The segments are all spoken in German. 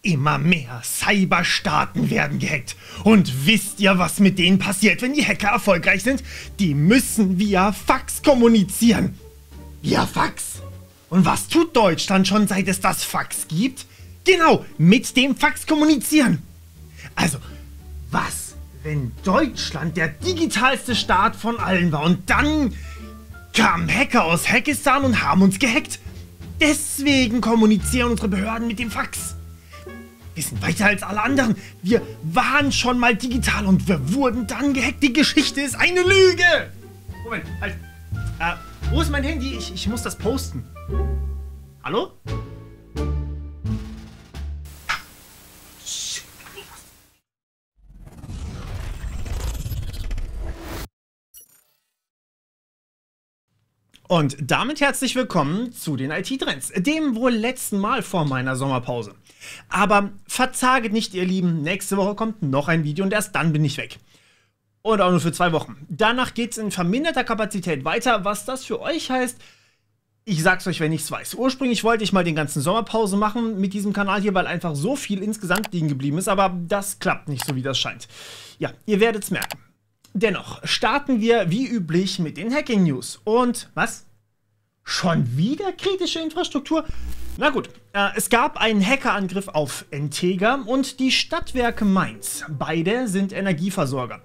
Immer mehr Cyberstaaten werden gehackt. Und wisst ihr, was mit denen passiert, wenn die Hacker erfolgreich sind? Die müssen via Fax kommunizieren. Via Fax. Und was tut Deutschland schon, seit es das Fax gibt? Genau, mit dem Fax kommunizieren. Also, was, wenn Deutschland der digitalste Staat von allen war und dann kamen Hacker aus Hackistan und haben uns gehackt? Deswegen kommunizieren unsere Behörden mit dem Fax. Wir sind weiter als alle anderen. Wir waren schon mal digital und wir wurden dann gehackt. Die Geschichte ist eine Lüge. Moment, halt. Wo ist mein Handy? Ich muss das posten. Hallo? Und damit herzlich willkommen zu den IT-Trends, dem wohl letzten Mal vor meiner Sommerpause. Aber verzaget nicht, ihr Lieben, nächste Woche kommt noch ein Video und erst dann bin ich weg. Und auch nur für 2 Wochen. Danach geht es in verminderter Kapazität weiter. Was das für euch heißt, ich sag's euch, wenn ich's weiß. Ursprünglich wollte ich mal den ganzen Sommerpause machen mit diesem Kanal hier, weil einfach so viel insgesamt liegen geblieben ist, aber das klappt nicht so, wie das scheint. Ja, ihr werdet's merken. Dennoch starten wir wie üblich mit den Hacking-News. Und was? Schon wieder kritische Infrastruktur? Na gut, es gab einen Hackerangriff auf Entega und die Stadtwerke Mainz. Beide sind Energieversorger.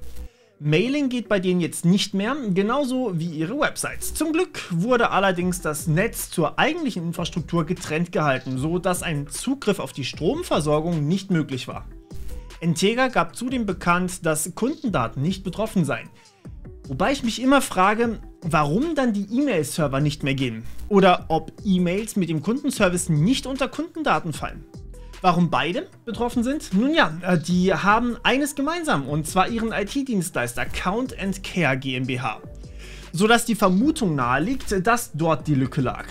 Mailing geht bei denen jetzt nicht mehr, genauso wie ihre Websites. Zum Glück wurde allerdings das Netz zur eigentlichen Infrastruktur getrennt gehalten, so dass ein Zugriff auf die Stromversorgung nicht möglich war. Entega gab zudem bekannt, dass Kundendaten nicht betroffen seien. Wobei ich mich immer frage, warum dann die E-Mail-Server nicht mehr gehen? Oder ob E-Mails mit dem Kundenservice nicht unter Kundendaten fallen? Warum beide betroffen sind? Nun ja, die haben eines gemeinsam, und zwar ihren IT-Dienstleister Count & Care GmbH. Sodass die Vermutung naheliegt, dass dort die Lücke lag.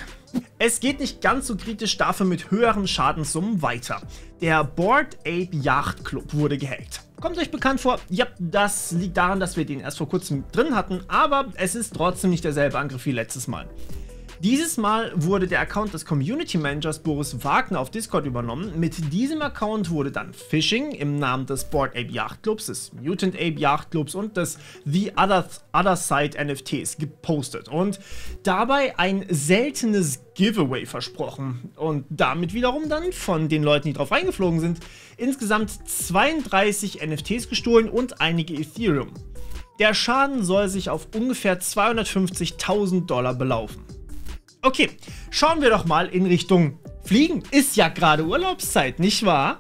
Es geht nicht ganz so kritisch dafür mit höheren Schadenssummen weiter. Der Bored Ape Yacht Club wurde gehackt. Kommt euch bekannt vor? Ja, das liegt daran, dass wir den erst vor kurzem drin hatten, aber es ist trotzdem nicht derselbe Angriff wie letztes Mal. Dieses Mal wurde der Account des Community Managers Boris Wagner auf Discord übernommen. Mit diesem Account wurde dann Phishing im Namen des Bored Ape Yacht Clubs, des Mutant Ape Yacht Clubs und des The Other Side NFTs gepostet und dabei ein seltenes Giveaway versprochen und damit wiederum dann von den Leuten, die drauf eingeflogen sind, insgesamt 32 NFTs gestohlen und einige Ethereum. Der Schaden soll sich auf ungefähr $250.000 belaufen. Okay, schauen wir doch mal in Richtung Fliegen. Ist ja gerade Urlaubszeit, nicht wahr?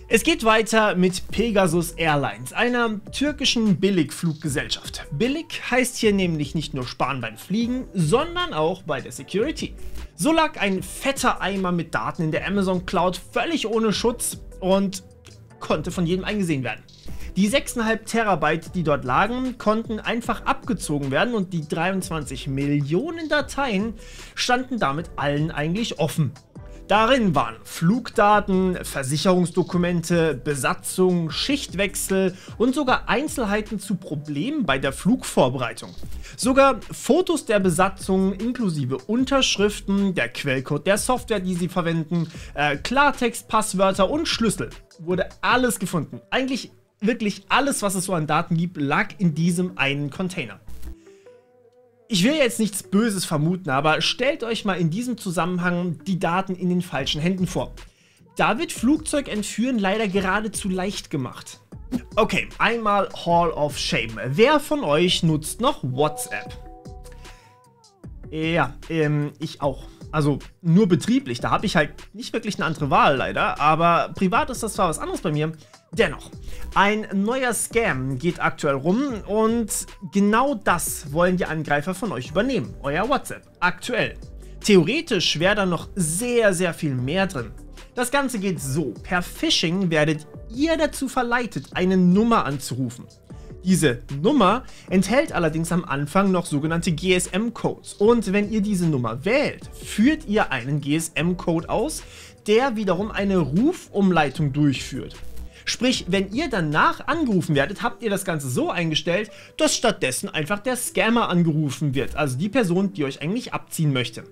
Es geht weiter mit Pegasus Airlines, einer türkischen Billigfluggesellschaft. Billig heißt hier nämlich nicht nur sparen beim Fliegen, sondern auch bei der Security. So lag ein fetter Eimer mit Daten in der Amazon Cloud völlig ohne Schutz und konnte von jedem eingesehen werden. Die 6,5 Terabyte, die dort lagen, konnten einfach abgezogen werden und die 23 Millionen Dateien standen damit allen eigentlich offen. Darin waren Flugdaten, Versicherungsdokumente, Besatzung, Schichtwechsel und sogar Einzelheiten zu Problemen bei der Flugvorbereitung. Sogar Fotos der Besatzung inklusive Unterschriften, der Quellcode der Software, die sie verwenden, Klartext, Passwörter und Schlüssel. Wurde alles gefunden. Eigentlich wirklich alles, was es so an Daten gibt, lag in diesem einen Container. Ich will jetzt nichts Böses vermuten, aber stellt euch mal in diesem Zusammenhang die Daten in den falschen Händen vor. Da wird Flugzeug entführen leider geradezu leicht gemacht. Okay, einmal Hall of Shame. Wer von euch nutzt noch WhatsApp? Ja, ich auch. Also nur betrieblich, da habe ich halt nicht wirklich eine andere Wahl leider, aber privat ist das zwar was anderes bei mir. Dennoch, ein neuer Scam geht aktuell rum und genau das wollen die Angreifer von euch übernehmen, euer WhatsApp, aktuell. Theoretisch wäre da noch sehr, sehr viel mehr drin. Das Ganze geht so, per Phishing werdet ihr dazu verleitet, eine Nummer anzurufen. Diese Nummer enthält allerdings am Anfang noch sogenannte GSM-Codes und wenn ihr diese Nummer wählt, führt ihr einen GSM-Code aus, der wiederum eine Rufumleitung durchführt. Sprich, wenn ihr danach angerufen werdet, habt ihr das Ganze so eingestellt, dass stattdessen einfach der Scammer angerufen wird, also die Person, die euch eigentlich abziehen möchte.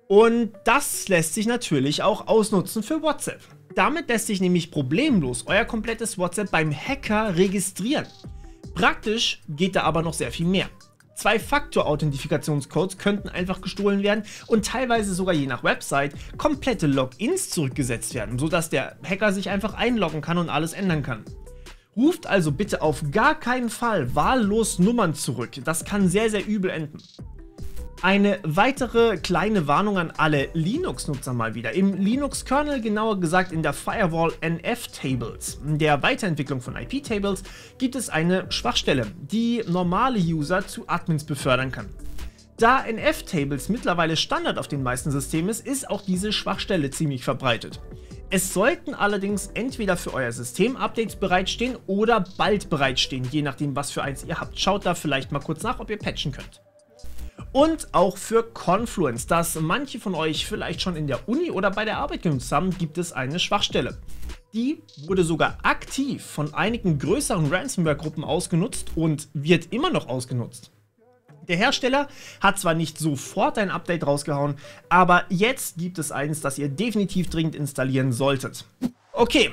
Und das lässt sich natürlich auch ausnutzen für WhatsApp. Damit lässt sich nämlich problemlos euer komplettes WhatsApp beim Hacker registrieren. Praktisch geht da aber noch sehr viel mehr. 2-Faktor-Authentifikationscodes könnten einfach gestohlen werden und teilweise sogar je nach Website komplette Logins zurückgesetzt werden, sodass der Hacker sich einfach einloggen kann und alles ändern kann. Ruft also bitte auf gar keinen Fall wahllos Nummern zurück, das kann sehr, sehr übel enden. Eine weitere kleine Warnung an alle Linux-Nutzer mal wieder. Im Linux-Kernel, genauer gesagt in der Firewall NF-Tables, der Weiterentwicklung von IP-Tables, gibt es eine Schwachstelle, die normale User zu Admins befördern kann. Da NF-Tables mittlerweile Standard auf den meisten Systemen ist auch diese Schwachstelle ziemlich verbreitet. Es sollten allerdings entweder für euer System Updates bereitstehen oder bald bereitstehen, je nachdem was für eins ihr habt. Schaut da vielleicht mal kurz nach, ob ihr patchen könnt. Und auch für Confluence, das manche von euch vielleicht schon in der Uni oder bei der Arbeit genutzt haben, gibt es eine Schwachstelle. Die wurde sogar aktiv von einigen größeren Ransomware-Gruppen ausgenutzt und wird immer noch ausgenutzt. Der Hersteller hat zwar nicht sofort ein Update rausgehauen, aber jetzt gibt es eins, das ihr definitiv dringend installieren solltet. Okay,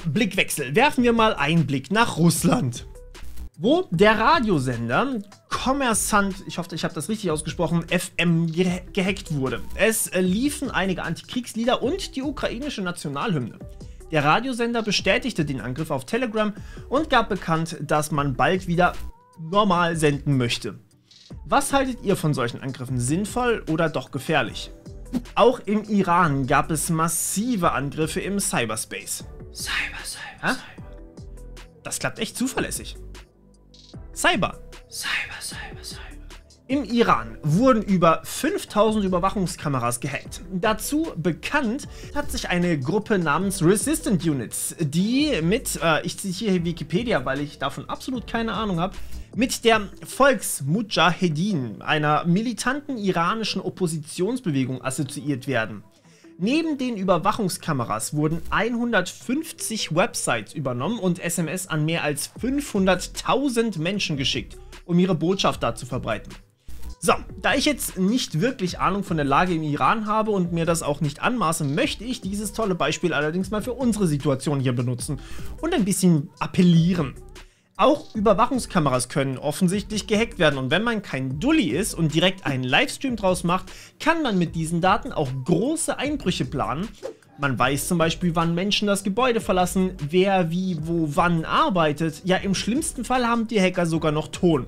Blickwechsel. Werfen wir mal einen Blick nach Russland, wo der Radiosender Kommersant, ich hoffe, ich habe das richtig ausgesprochen, FM gehackt wurde. Es liefen einige Antikriegslieder und die ukrainische Nationalhymne. Der Radiosender bestätigte den Angriff auf Telegram und gab bekannt, dass man bald wieder normal senden möchte. Was haltet ihr von solchen Angriffen? Sinnvoll oder doch gefährlich? Auch im Iran gab es massive Angriffe im Cyberspace. Cyber. Das klappt echt zuverlässig. Cyber. Im Iran wurden über 5000 Überwachungskameras gehackt. Dazu bekannt hat sich eine Gruppe namens Resistant Units, die mit, ich zitiere hier Wikipedia, weil ich davon absolut keine Ahnung habe, mit der Volksmudschahedin, einer militanten iranischen Oppositionsbewegung, assoziiert werden. Neben den Überwachungskameras wurden 150 Websites übernommen und SMS an mehr als 500.000 Menschen geschickt, um ihre Botschaft da zu verbreiten. So, da ich jetzt nicht wirklich Ahnung von der Lage im Iran habe und mir das auch nicht anmaße, möchte ich dieses tolle Beispiel allerdings mal für unsere Situation hier benutzen und ein bisschen appellieren. Auch Überwachungskameras können offensichtlich gehackt werden und wenn man kein Dulli ist und direkt einen Livestream draus macht, kann man mit diesen Daten auch große Einbrüche planen. Man weiß zum Beispiel, wann Menschen das Gebäude verlassen, wer wie wo wann arbeitet. Ja, im schlimmsten Fall haben die Hacker sogar noch Ton.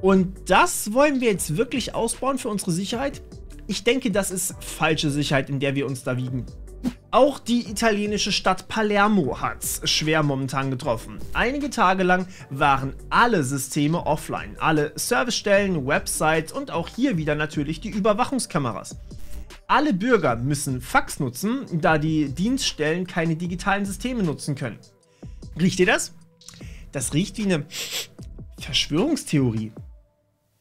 Und das wollen wir jetzt wirklich ausbauen für unsere Sicherheit? Ich denke, das ist falsche Sicherheit, in der wir uns da wiegen. Auch die italienische Stadt Palermo hat's schwer momentan getroffen. Einige Tage lang waren alle Systeme offline, alle Servicestellen, Websites und auch hier wieder natürlich die Überwachungskameras. Alle Bürger müssen Fax nutzen, da die Dienststellen keine digitalen Systeme nutzen können. Riecht ihr das? Das riecht wie eine Verschwörungstheorie.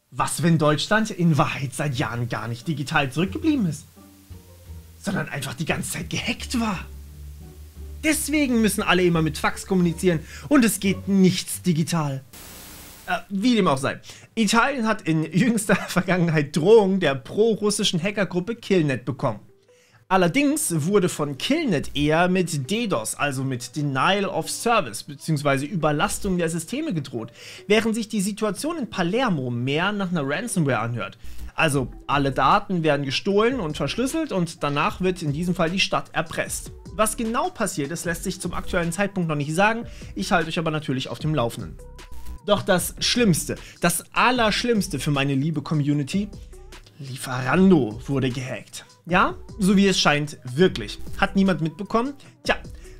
Was, wenn Deutschland in Wahrheit seit Jahren gar nicht digital zurückgeblieben ist, sondern einfach die ganze Zeit gehackt war? Deswegen müssen alle immer mit Fax kommunizieren und es geht nichts digital. Wie dem auch sei. Italien hat in jüngster Vergangenheit Drohungen der pro-russischen Hackergruppe Killnet bekommen. Allerdings wurde von Killnet eher mit DDoS, also mit Denial of Service bzw. Überlastung der Systeme gedroht, während sich die Situation in Palermo mehr nach einer Ransomware anhört. Also alle Daten werden gestohlen und verschlüsselt und danach wird in diesem Fall die Stadt erpresst. Was genau passiert ist, lässt sich zum aktuellen Zeitpunkt noch nicht sagen, ich halte euch aber natürlich auf dem Laufenden. Doch das Schlimmste, das Allerschlimmste für meine liebe Community: Lieferando wurde gehackt. Ja, so wie es scheint, wirklich. Hat niemand mitbekommen? Tja,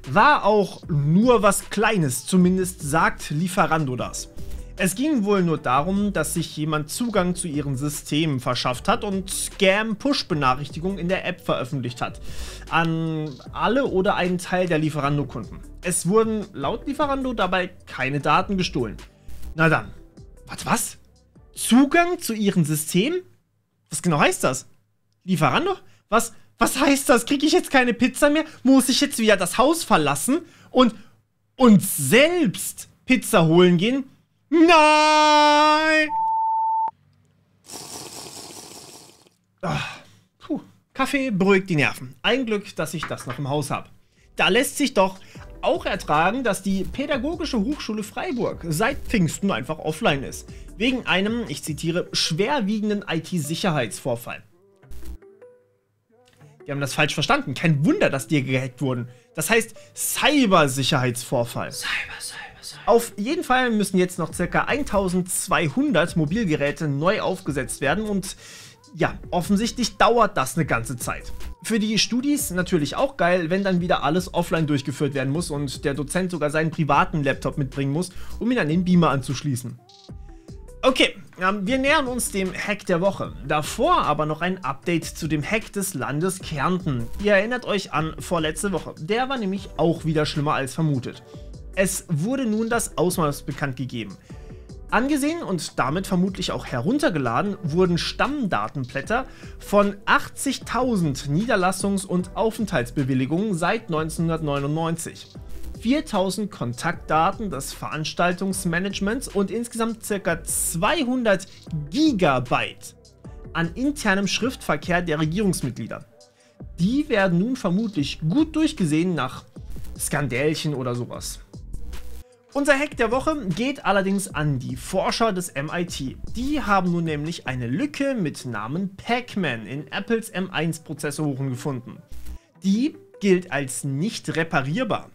war auch nur was Kleines, zumindest sagt Lieferando das. Es ging wohl nur darum, dass sich jemand Zugang zu ihren Systemen verschafft hat und Scam-Push-Benachrichtigungen in der App veröffentlicht hat. An alle oder einen Teil der Lieferando-Kunden. Es wurden laut Lieferando dabei keine Daten gestohlen. Na dann, was? Zugang zu ihren Systemen? Was genau heißt das? Lieferando? Was heißt das? Kriege ich jetzt keine Pizza mehr? Muss ich jetzt wieder das Haus verlassen und selbst Pizza holen gehen? Nein! Kaffee beruhigt die Nerven. Ein Glück, dass ich das noch im Haus habe. Da lässt sich doch auch ertragen, dass die Pädagogische Hochschule Freiburg seit Pfingsten einfach offline ist. Wegen einem, ich zitiere, schwerwiegenden IT-Sicherheitsvorfall. Die haben das falsch verstanden. Kein Wunder, dass die gehackt wurden. Das heißt Cybersicherheitsvorfall. Auf jeden Fall müssen jetzt noch ca. 1200 Mobilgeräte neu aufgesetzt werden und ja, offensichtlich dauert das eine ganze Zeit. Für die Studis natürlich auch geil, wenn dann wieder alles offline durchgeführt werden muss und der Dozent sogar seinen privaten Laptop mitbringen muss, um ihn an den Beamer anzuschließen. Okay, wir nähern uns dem Hack der Woche. Davor aber noch ein Update zu dem Hack des Landes Kärnten. Ihr erinnert euch an vorletzte Woche. Der war nämlich auch wieder schlimmer als vermutet. Es wurde nun das Ausmaß bekannt gegeben. Angesehen und damit vermutlich auch heruntergeladen wurden Stammdatenblätter von 80.000 Niederlassungs- und Aufenthaltsbewilligungen seit 1999. 4.000 Kontaktdaten des Veranstaltungsmanagements und insgesamt ca. 200 Gigabyte an internem Schriftverkehr der Regierungsmitglieder. Die werden nun vermutlich gut durchgesehen nach Skandälchen oder sowas. Unser Hack der Woche geht allerdings an die Forscher des MIT. Die haben nun nämlich eine Lücke mit Namen Pac-Man in Apples M1-Prozessoren gefunden. Die gilt als nicht reparierbar.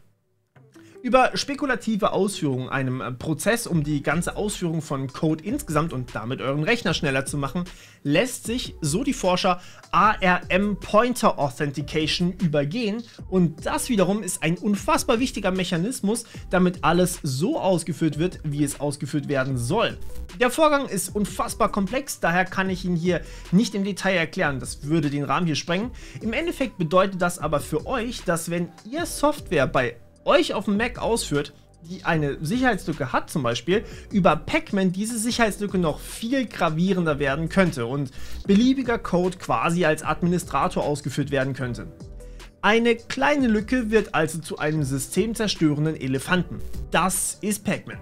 Über spekulative Ausführungen einem Prozess, um die ganze Ausführung von Code insgesamt und damit euren Rechner schneller zu machen, lässt sich, so die Forscher, ARM Pointer Authentication übergehen und das wiederum ist ein unfassbar wichtiger Mechanismus, damit alles so ausgeführt wird, wie es ausgeführt werden soll. Der Vorgang ist unfassbar komplex, daher kann ich ihn hier nicht im Detail erklären, das würde den Rahmen hier sprengen. Im Endeffekt bedeutet das aber für euch, dass wenn ihr Software bei euch auf dem Mac ausführt, die eine Sicherheitslücke hat zum Beispiel, über Pac-Man diese Sicherheitslücke noch viel gravierender werden könnte und beliebiger Code quasi als Administrator ausgeführt werden könnte. Eine kleine Lücke wird also zu einem systemzerstörenden Elefanten. Das ist Pac-Man.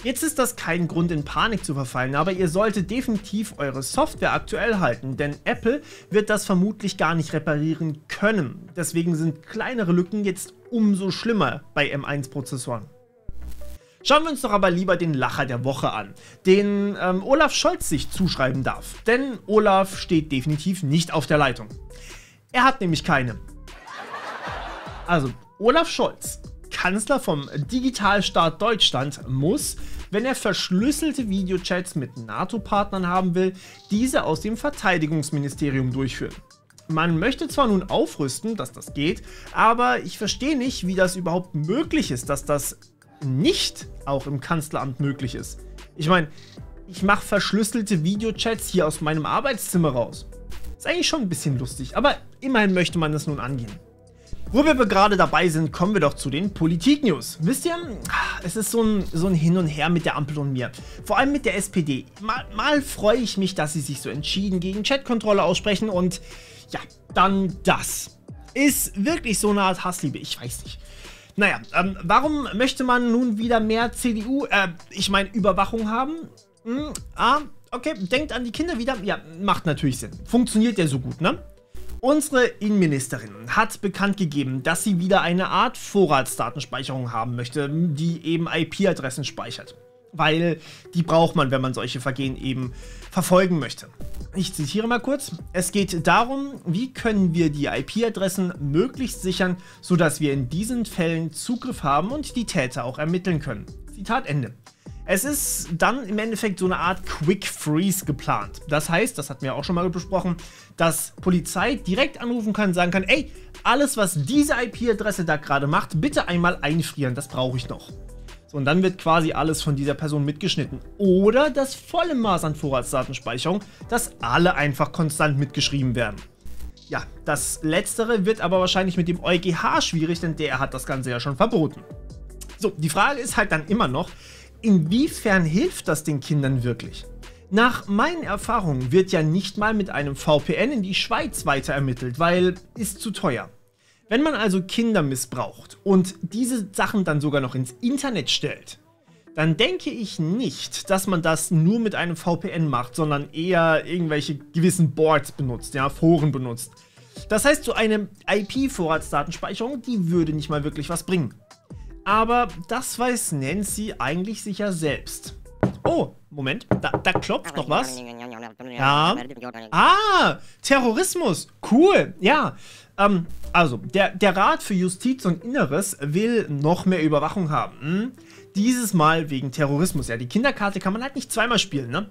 Jetzt ist das kein Grund in Panik zu verfallen, aber ihr solltet definitiv eure Software aktuell halten, denn Apple wird das vermutlich gar nicht reparieren können. Deswegen sind kleinere Lücken jetzt umso schlimmer bei M1-Prozessoren. Schauen wir uns doch aber lieber den Lacher der Woche an, den Olaf Scholz sich zuschreiben darf. Denn Olaf steht definitiv nicht auf der Leitung. Er hat nämlich keine. Also, Olaf Scholz, Kanzler vom Digitalstaat Deutschland, muss, wenn er verschlüsselte Videochats mit NATO-Partnern haben will, diese aus dem Verteidigungsministerium durchführen. Man möchte zwar nun aufrüsten, dass das geht, aber ich verstehe nicht, wie das überhaupt möglich ist, dass das nicht auch im Kanzleramt möglich ist. Ich meine, ich mache verschlüsselte Videochats hier aus meinem Arbeitszimmer raus. Ist eigentlich schon ein bisschen lustig, aber immerhin möchte man das nun angehen. Wo wir gerade dabei sind, kommen wir doch zu den Politik-News. Wisst ihr, es ist so ein Hin und Her mit der Ampel und mir. Vor allem mit der SPD. Mal freue ich mich, dass sie sich so entschieden gegen Chatkontrolle aussprechen und ja, dann das. Ist wirklich so eine Art Hassliebe, ich weiß nicht. Naja, warum möchte man nun wieder mehr Überwachung haben? Okay, denkt an die Kinder wieder. Ja, macht natürlich Sinn. Funktioniert ja so gut, ne? Unsere Innenministerin hat bekannt gegeben, dass sie wieder eine Art Vorratsdatenspeicherung haben möchte, die eben IP-Adressen speichert. Weil die braucht man, wenn man solche Vergehen eben verfolgen möchte. Ich zitiere mal kurz. Es geht darum, wie können wir die IP-Adressen möglichst sichern, sodass wir in diesen Fällen Zugriff haben und die Täter auch ermitteln können. Zitat Ende. Es ist dann im Endeffekt so eine Art Quick Freeze geplant. Das heißt, das hatten wir auch schon mal besprochen, dass Polizei direkt anrufen kann und sagen kann, ey, alles was diese IP-Adresse da gerade macht, bitte einmal einfrieren, das brauche ich noch. So, und dann wird quasi alles von dieser Person mitgeschnitten. Oder das volle Maß an Vorratsdatenspeicherung, dass alle einfach konstant mitgeschrieben werden. Ja, das Letztere wird aber wahrscheinlich mit dem EuGH schwierig, denn der hat das Ganze ja schon verboten. So, die Frage ist halt dann immer noch, inwiefern hilft das den Kindern wirklich? Nach meinen Erfahrungen wird ja nicht mal mit einem VPN in die Schweiz weiter ermittelt, weil ist zu teuer. Wenn man also Kinder missbraucht und diese Sachen dann sogar noch ins Internet stellt, dann denke ich nicht, dass man das nur mit einem VPN macht, sondern eher irgendwelche gewissen Boards benutzt, ja, Foren benutzt. Das heißt, so eine IP-Vorratsdatenspeicherung, die würde nicht mal wirklich was bringen. Aber das weiß Nancy eigentlich sicher selbst. Oh, Moment, da klopft noch was. Ja. Ah, Terrorismus. Cool, ja. Also, der Rat für Justiz und Inneres will noch mehr Überwachung haben. Dieses Mal wegen Terrorismus. Ja, die Kinderkarte kann man halt nicht zweimal spielen, ne?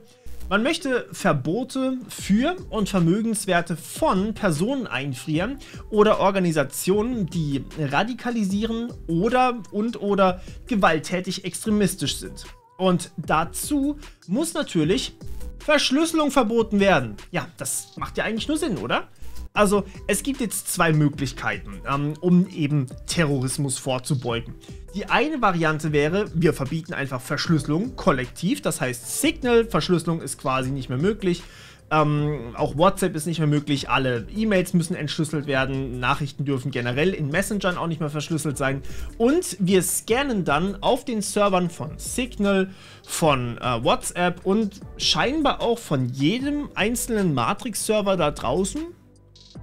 Man möchte Verbote für und Vermögenswerte von Personen einfrieren oder Organisationen, die radikalisieren oder gewalttätig extremistisch sind. Und dazu muss natürlich Verschlüsselung verboten werden. Ja, das macht ja eigentlich nur Sinn, oder? Also, es gibt jetzt zwei Möglichkeiten, um eben Terrorismus vorzubeugen. Die eine Variante wäre, wir verbieten einfach Verschlüsselung kollektiv, das heißt Signal-Verschlüsselung ist quasi nicht mehr möglich, auch WhatsApp ist nicht mehr möglich, alle E-Mails müssen entschlüsselt werden, Nachrichten dürfen generell in Messengern auch nicht mehr verschlüsselt sein und wir scannen dann auf den Servern von Signal, von WhatsApp und scheinbar auch von jedem einzelnen Matrix-Server da draußen.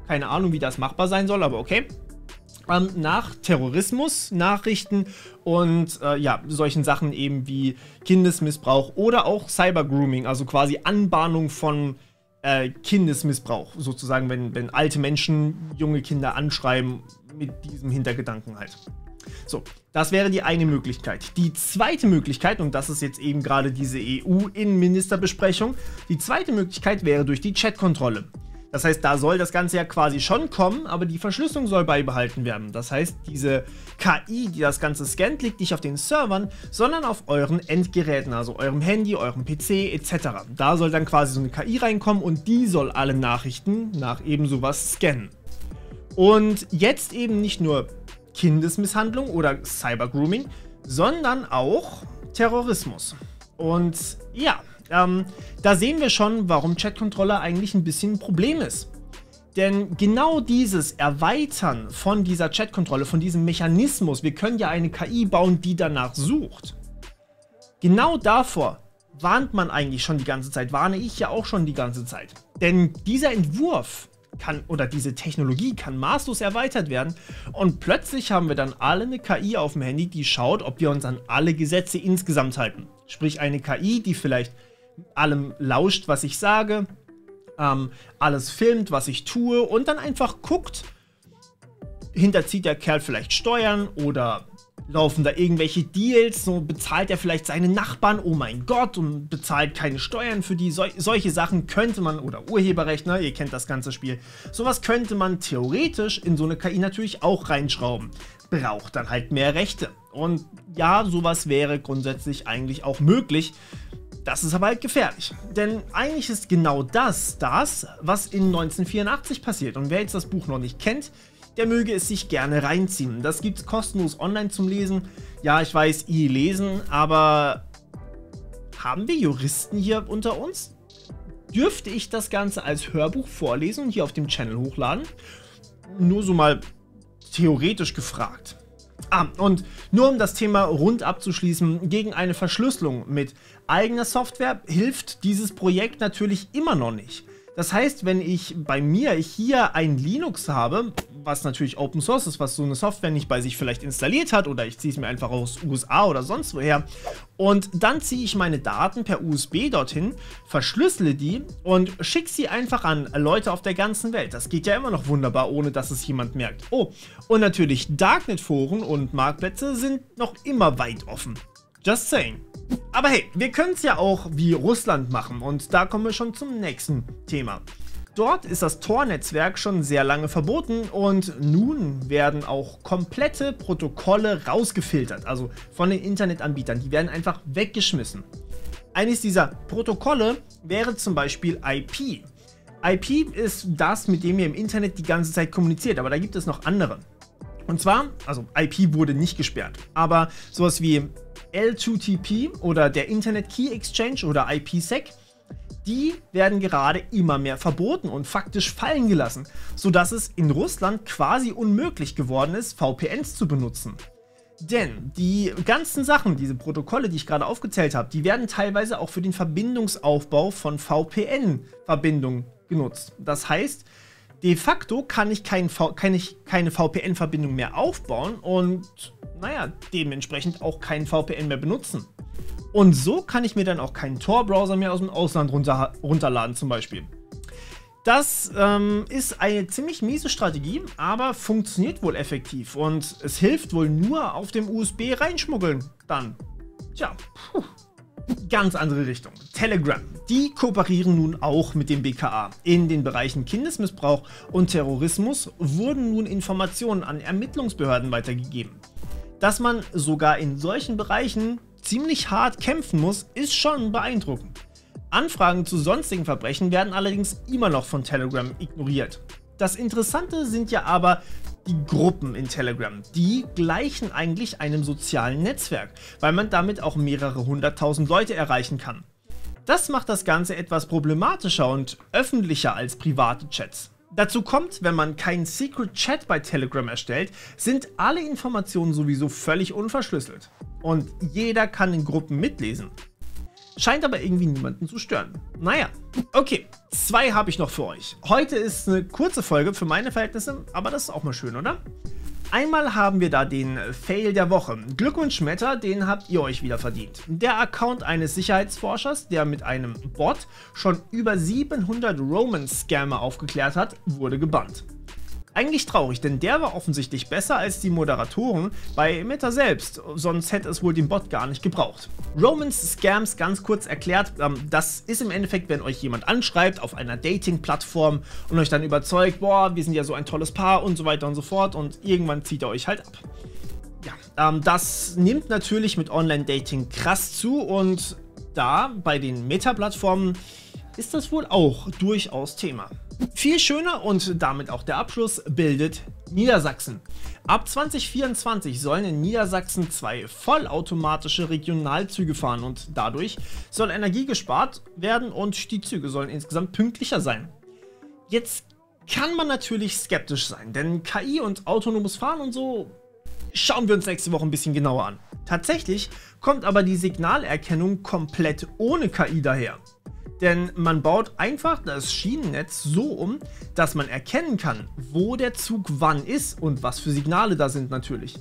Keine Ahnung, wie das machbar sein soll, aber okay. Nach Terrorismus-Nachrichten und ja, solchen Sachen eben wie Kindesmissbrauch oder auch Cybergrooming, also quasi Anbahnung von Kindesmissbrauch, sozusagen, wenn alte Menschen junge Kinder anschreiben mit diesem Hintergedanken halt. So, das wäre die eine Möglichkeit. Die zweite Möglichkeit, und das ist jetzt eben gerade diese EU-Innenministerbesprechung, die zweite Möglichkeit wäre durch die Chatkontrolle. Das heißt, da soll das Ganze ja quasi schon kommen, aber die Verschlüsselung soll beibehalten werden. Das heißt, diese KI, die das Ganze scannt, liegt nicht auf den Servern, sondern auf euren Endgeräten, also eurem Handy, eurem PC etc. Da soll dann quasi so eine KI reinkommen und die soll alle Nachrichten nach eben sowas scannen. Und jetzt eben nicht nur Kindesmisshandlung oder Cybergrooming, sondern auch Terrorismus. Und ja, da sehen wir schon, warum Chatkontrolle eigentlich ein bisschen ein Problem ist. Denn genau dieses Erweitern von dieser Chatkontrolle, von diesem Mechanismus, wir können ja eine KI bauen, die danach sucht. Genau davor warnt man eigentlich schon die ganze Zeit, warne ich ja auch schon die ganze Zeit. Denn dieser Entwurf kann, oder diese Technologie kann maßlos erweitert werden und plötzlich haben wir dann alle eine KI auf dem Handy, die schaut, ob wir uns an alle Gesetze insgesamt halten. Sprich eine KI, die vielleicht allem lauscht, was ich sage, alles filmt, was ich tue und dann einfach guckt, hinterzieht der Kerl vielleicht Steuern oder laufen da irgendwelche Deals, so bezahlt er vielleicht seine Nachbarn, oh mein Gott, und bezahlt keine Steuern für die, solche Sachen könnte man, oder Urheberrecht, ne, ihr kennt das ganze Spiel, sowas könnte man theoretisch in so eine KI natürlich auch reinschrauben, braucht dann halt mehr Rechte und ja, sowas wäre grundsätzlich eigentlich auch möglich. Das ist aber halt gefährlich, denn eigentlich ist genau das, was in 1984 passiert. Und wer jetzt das Buch noch nicht kennt, der möge es sich gerne reinziehen. Das gibt es kostenlos online zum Lesen. Ja, ich weiß, ihr lesen, aber haben wir Juristen hier unter uns? Dürfte ich das Ganze als Hörbuch vorlesen und hier auf dem Channel hochladen? Nur so mal theoretisch gefragt. Und nur um das Thema rund abzuschließen, gegen eine Verschlüsselung mit eigener Software hilft dieses Projekt natürlich immer noch nicht. Das heißt, wenn ich bei mir hier ein Linux habe, was natürlich Open Source ist, was so eine Software nicht bei sich vielleicht installiert hat, oder ich ziehe es mir einfach aus USA oder sonst woher, und dann ziehe ich meine Daten per USB dorthin, verschlüssele die und schicke sie einfach an Leute auf der ganzen Welt. Das geht ja immer noch wunderbar, ohne dass es jemand merkt. Oh, und natürlich Darknet-Foren und Marktplätze sind noch immer weit offen. Just saying. Aber hey, wir können es ja auch wie Russland machen und da kommen wir schon zum nächsten Thema. Dort ist das Tor-Netzwerk schon sehr lange verboten und nun werden auch komplette Protokolle rausgefiltert, also von den Internetanbietern, die werden einfach weggeschmissen. Eines dieser Protokolle wäre zum Beispiel IP. IP ist das, mit dem ihr im Internet die ganze Zeit kommuniziert, aber da gibt es noch andere. Und zwar, also IP wurde nicht gesperrt, aber sowas wie L2TP oder der Internet Key Exchange oder IPsec, die werden gerade immer mehr verboten und faktisch fallen gelassen, sodass es in Russland quasi unmöglich geworden ist, VPNs zu benutzen. Denn die ganzen Sachen, diese Protokolle, die ich gerade aufgezählt habe, die werden teilweise auch für den Verbindungsaufbau von VPN-Verbindungen genutzt. Das heißt, De facto kann ich keine VPN-Verbindung mehr aufbauen und, naja, dementsprechend auch keinen VPN mehr benutzen. Und so kann ich mir dann auch keinen Tor-Browser mehr aus dem Ausland runterladen zum Beispiel. Das ist eine ziemlich miese Strategie, aber funktioniert wohl effektiv und es hilft wohl nur auf dem USB reinschmuggeln dann. Tja, ganz andere Richtung. Telegram. Die kooperieren nun auch mit dem BKA. In den Bereichen Kindesmissbrauch und Terrorismus wurden nun Informationen an Ermittlungsbehörden weitergegeben. Dass man sogar in solchen Bereichen ziemlich hart kämpfen muss, ist schon beeindruckend. Anfragen zu sonstigen Verbrechen werden allerdings immer noch von Telegram ignoriert. Das Interessante sind ja aber die Gruppen in Telegram. Die gleichen eigentlich einem sozialen Netzwerk, weil man damit auch mehrere hunderttausend Leute erreichen kann. Das macht das Ganze etwas problematischer und öffentlicher als private Chats. Dazu kommt, wenn man keinen Secret Chat bei Telegram erstellt, sind alle Informationen sowieso völlig unverschlüsselt. Und jeder kann in Gruppen mitlesen. Scheint aber irgendwie niemanden zu stören. Naja, okay, 2 habe ich noch für euch. Heute ist eine kurze Folge für meine Verhältnisse, aber das ist auch mal schön, oder? Einmal haben wir da den Fail der Woche. Glückwunsch Meta, den habt ihr euch wieder verdient. Der Account eines Sicherheitsforschers, der mit einem Bot schon über 700 Romance-Scammer aufgeklärt hat, wurde gebannt. Eigentlich traurig, denn der war offensichtlich besser als die Moderatoren bei Meta selbst, sonst hätte es wohl den Bot gar nicht gebraucht. Romance-Scams, ganz kurz erklärt, das ist im Endeffekt, wenn euch jemand anschreibt auf einer Dating-Plattform und euch dann überzeugt, boah, wir sind ja so ein tolles Paar und so weiter und so fort und irgendwann zieht er euch halt ab. Ja, das nimmt natürlich mit Online-Dating krass zu und da bei den Meta-Plattformen ist das wohl auch durchaus Thema. Viel schöner und damit auch der Abschluss bildet Niedersachsen. Ab 2024 sollen in Niedersachsen 2 vollautomatische Regionalzüge fahren und dadurch soll Energie gespart werden und die Züge sollen insgesamt pünktlicher sein. Jetzt kann man natürlich skeptisch sein, denn KI und autonomes Fahren und so schauen wir uns nächste Woche ein bisschen genauer an. Tatsächlich kommt aber die Signalerkennung komplett ohne KI daher. Denn man baut einfach das Schienennetz so um, dass man erkennen kann, wo der Zug wann ist und was für Signale da sind natürlich.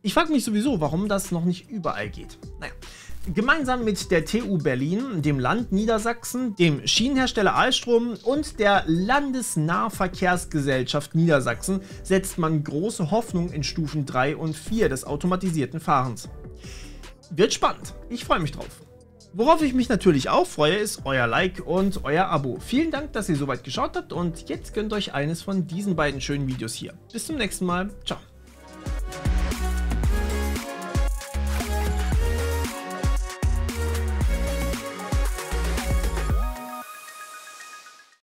Ich frage mich sowieso, warum das noch nicht überall geht. Naja. Gemeinsam mit der TU Berlin, dem Land Niedersachsen, dem Schienenhersteller Alstom und der Landesnahverkehrsgesellschaft Niedersachsen setzt man große Hoffnung in Stufen 3 und 4 des automatisierten Fahrens. Wird spannend, ich freue mich drauf. Worauf ich mich natürlich auch freue, ist euer Like und euer Abo. Vielen Dank, dass ihr soweit geschaut habt und jetzt gönnt euch eines von diesen beiden schönen Videos hier. Bis zum nächsten Mal. Ciao.